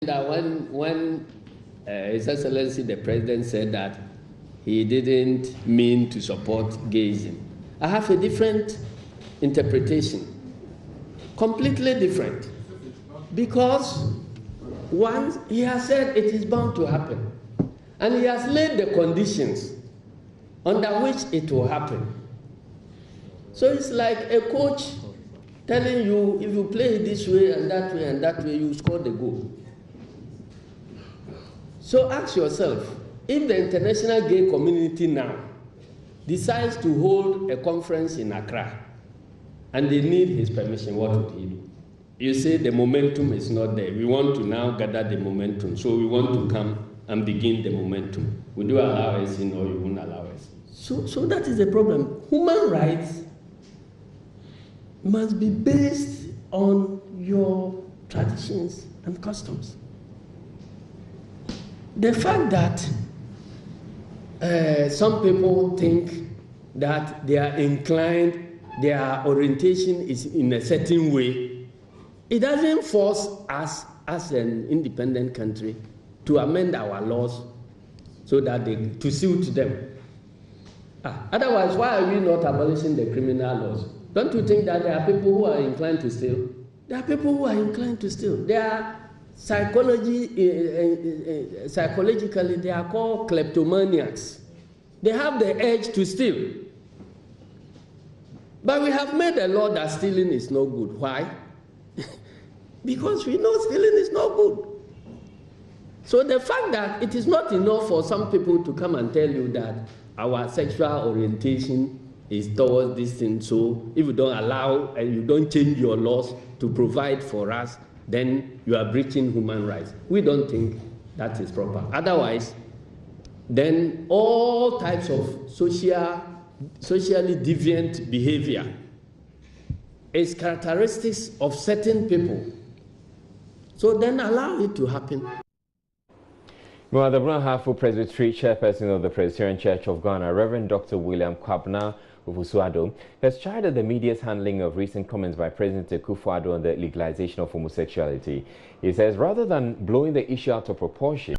that when His Excellency the President said that he didn't mean to support gayism, I have a different interpretation, completely different, because once he has said it is bound to happen, and he has laid the conditions under which it will happen. So it's like a coach telling you, if you play this way and that way and that way, you score the goal. So ask yourself, if the international gay community now decides to hold a conference in Accra and they need his permission, what would he do? You say the momentum is not there. We want to now gather the momentum. So we want to come and begin the momentum. Would you allow us in or you won't allow us? So that is the problem. Human rights must be based on your traditions and customs. The fact that some people think that they are inclined, their orientation is in a certain way, it doesn't force us as an independent country to amend our laws so that to suit them. Otherwise, why are we not abolishing the criminal laws? Don't you think that there are people who are inclined to steal? There are people who are inclined to steal. They are psychologically, they are called kleptomaniacs. They have the urge to steal. But we have made a law that stealing is no good. Why? Because we know stealing is no good. So the fact that it is not enough for some people to come and tell you that our sexual orientation is towards this thing, so if you don't allow and you don't change your laws to provide for us, then you are breaching human rights. We don't think that is proper. Otherwise, then all types of socially deviant behavior is characteristics of certain people. So then allow it to happen. Well, the Brunhafu Presbytery Chairperson of the Presbyterian Church of Ghana, Reverend Dr. William Kwabena Kwabena, has chided the media's handling of recent comments by President Akufo-Addo on the legalization of homosexuality. He says rather than blowing the issue out of proportion,